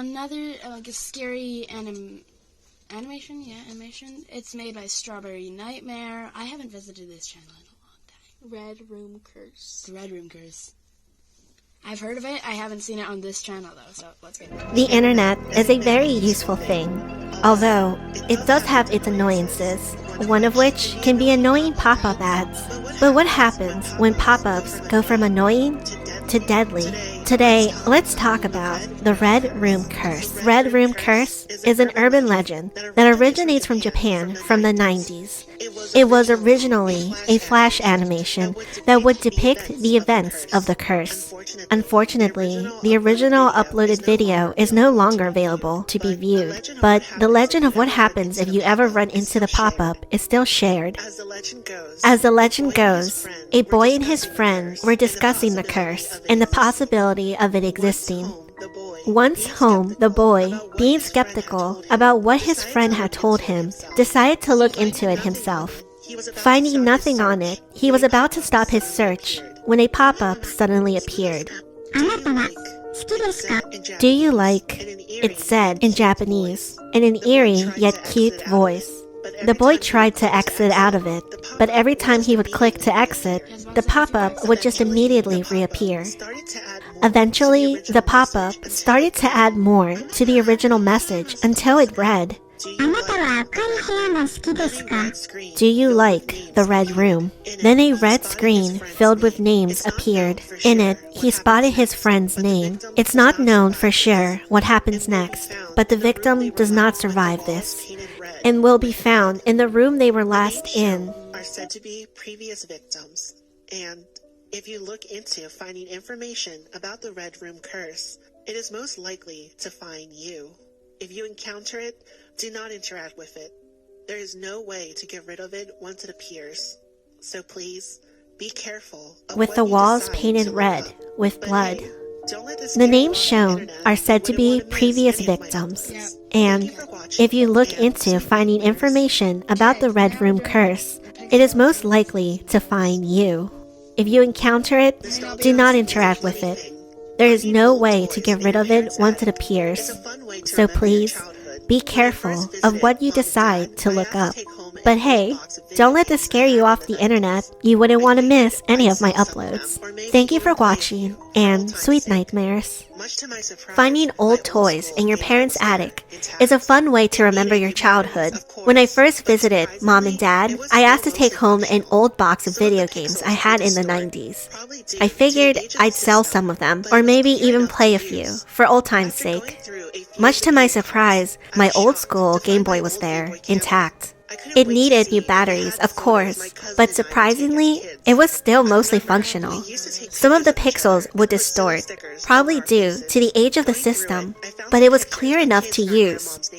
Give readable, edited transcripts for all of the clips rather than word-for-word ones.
another like a scary animation. Yeah, animation. It's made by Strawberry Nightmare. I haven't visited this channel in a long time. Red Room Curse. The Red Room Curse. I've heard of it. I haven't seen it on this channel though. So let's get it. The internet is a very useful thing, although it does have its annoyances. One of which can be annoying pop-up ads. But what happens when pop-ups go from annoying to deadly? Today, let's talk about the Red Room Curse. Red Room Curse is an urban legend that originates from Japan from the 90s. It was originally a flash animation that would depict the events of the curse. Unfortunately, the original uploaded video is no longer available to be viewed, but the legend of what happens if you ever run into the pop-up is still shared. As the legend goes, a boy and his friend were discussing the curse and the possibility of it existing. Once home, the boy, being skeptical about what his friend had told him, decided to look into it himself. Finding nothing on it, he was about to stop his search when a pop-up suddenly appeared. Do you like? It said in Japanese, in an eerie yet cute voice. The boy tried to exit out of it, but every time he would click to exit, the pop-up would just immediately reappear. Eventually, the pop-up started to add more to the original message until it read, Do you like the red room? Then a red screen filled with names appeared. In it, he spotted his friend's name. It's not known for sure what happens next, but the victim does not survive this, and will be found in the room they were last in. Are said to be previous victims, and if you look into finding information about the Red Room Curse, it is most likely to find you. If you encounter it, do not interact with it. There is no way to get rid of it once it appears. So please, be careful of with what the you walls decide painted to look red up. with But blood. hey, don't let this The get names you shown off the internet are said to when be you wanna miss previous anyway. victims. Yeah. And Thank you for watching, if you look and into see finding you later. information about the Red Room Curse, it is most likely to find you. If you encounter it, do not interact with it. There is no way to get rid of it once it appears. So please, be careful of what you decide to look up. But hey, don't let this scare you off the internet. You wouldn't want to miss any of my uploads. Thank you for watching, and sweet nightmares. Finding old toys in your parents' attic is a fun way to remember your childhood. When I first visited Mom and Dad, I asked to take home an old box of video games I had in the 90s. I figured I'd sell some of them, or maybe even play a few, for old time's sake. Much to my surprise, my old school Game Boy was there, intact. It needed new batteries, of course, but surprisingly, it was still mostly functional. Some of the pixels would distort, probably due to the age of the system, but it was clear enough to use.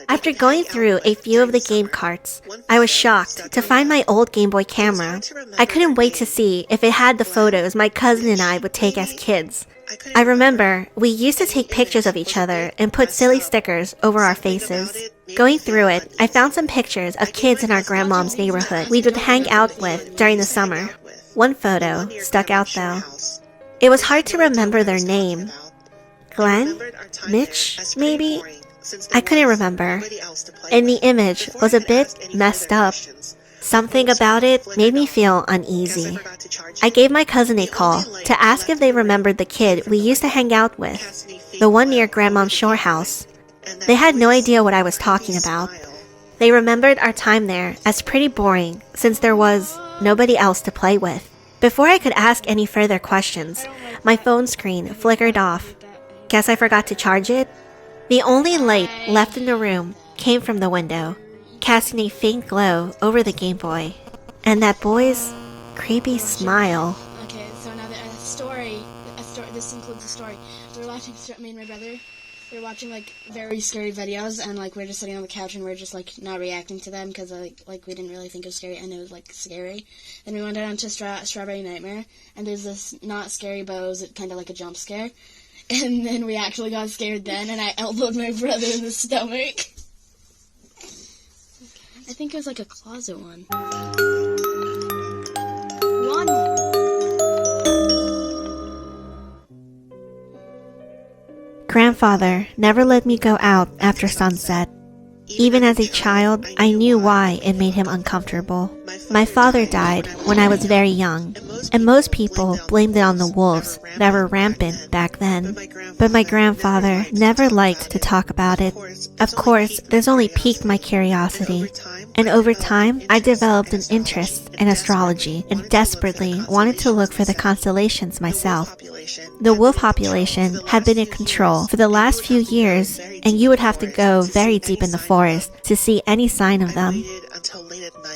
After going through a few of the game carts, I was shocked to find my old Game Boy camera. I couldn't wait to see if it had the photos my cousin and I would take as kids. I remember we used to take pictures of each other and put silly stickers over our faces. Going through it, I found some pictures of kids in our grandmom's neighborhood we would hang out with during the summer. One photo stuck out though. It was hard to remember their name. Glenn? Mitch, maybe? I couldn't remember. And the image was a bit messed up. Something about it made me feel uneasy. I gave my cousin a call to ask if they remembered the kid we used to hang out with, the one near Grandmom's shore house. They had no idea what I was talking about. They remembered our time there as pretty boring since there was nobody else to play with. Before I could ask any further questions, my phone screen flickered off. Guess I forgot to charge it? The only light left in the room came from the window, casting a faint glow over the Game Boy. And that boy's creepy smile. Okay, so now a story. This includes a story. We were watching, me and my brother, we were watching like very scary videos, and like we're just sitting on the couch and we're just like not reacting to them because like we didn't really think it was scary, and it was like scary. Then we went on to Strawberry Nightmare, and there's this not scary, but it was kind of like a jump scare. And then we actually got scared then, and I elbowed my brother in the stomach. I think it was like a closet one. One more. grandfather never let me go out after sunset. Even as a child, I knew why it made him uncomfortable. My father died when I was very young, and most people blamed it on the wolves that were rampant back then. But my grandfather never liked to talk about it. Of course, this only piqued my curiosity. And over time, I developed an interest in astrology and desperately wanted to look for the constellations myself. The wolf population had been in control for the last few years, and you would have to go very deep in the forest to see any sign of them.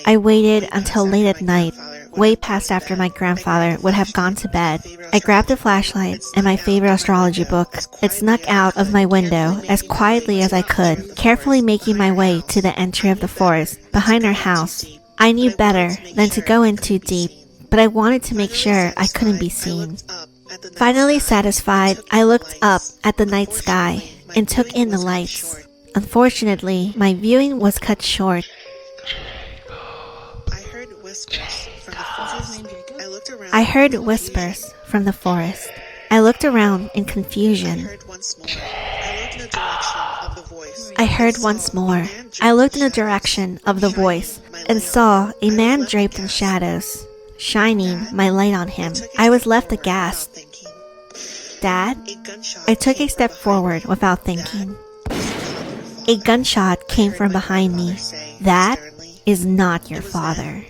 I waited until late at night, way past after my grandfather would have gone to bed. I grabbed a flashlight and my favorite astrology book and snuck out of my window as quietly as I could, carefully making my way to the entry of the forest behind our house. I knew better than to go in too deep, but I wanted to make sure I couldn't be seen. Finally satisfied, I looked up at the night sky and took in the lights. Unfortunately, my viewing was cut short. I heard whispers from the forest. I looked around in confusion. I heard once more. I looked in the direction of the voice and saw a man draped in shadows, shining my light on him. I was left aghast. Dad? I took a step forward without thinking. A gunshot came from behind me. That is not your father,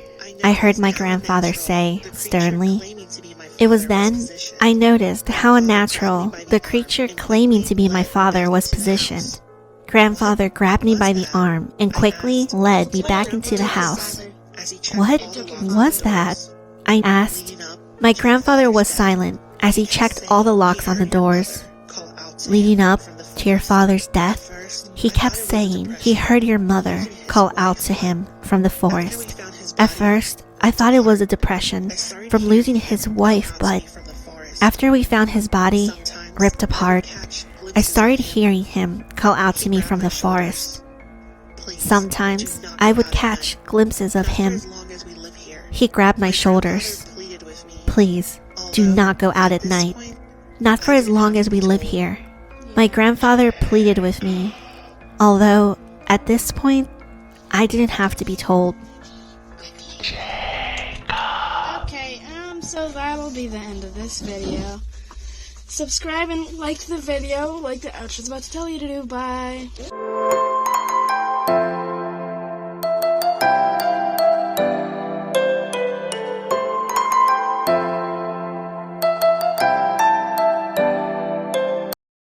I heard my grandfather say sternly. It was then I noticed how unnatural the creature claiming to be my father was positioned. Grandfather grabbed me by the arm and quickly led me back into the house. What was that? I asked. My grandfather was silent as he checked all the locks on the doors. Leading up to your father's death, he kept saying he heard your mother call out to him from the forest. At first, I thought it was a depression from losing his wife, but after we found his body ripped apart, I started hearing him call out to me from the forest. Sometimes I would catch glimpses of him. He grabbed my shoulders. Please, do not go out at night. Not for as long as we live here. My grandfather pleaded with me, although at this point, I didn't have to be told. Okay, so that'll be the end of this video. Subscribe and like the video, like the outro's about to tell you to do. Bye.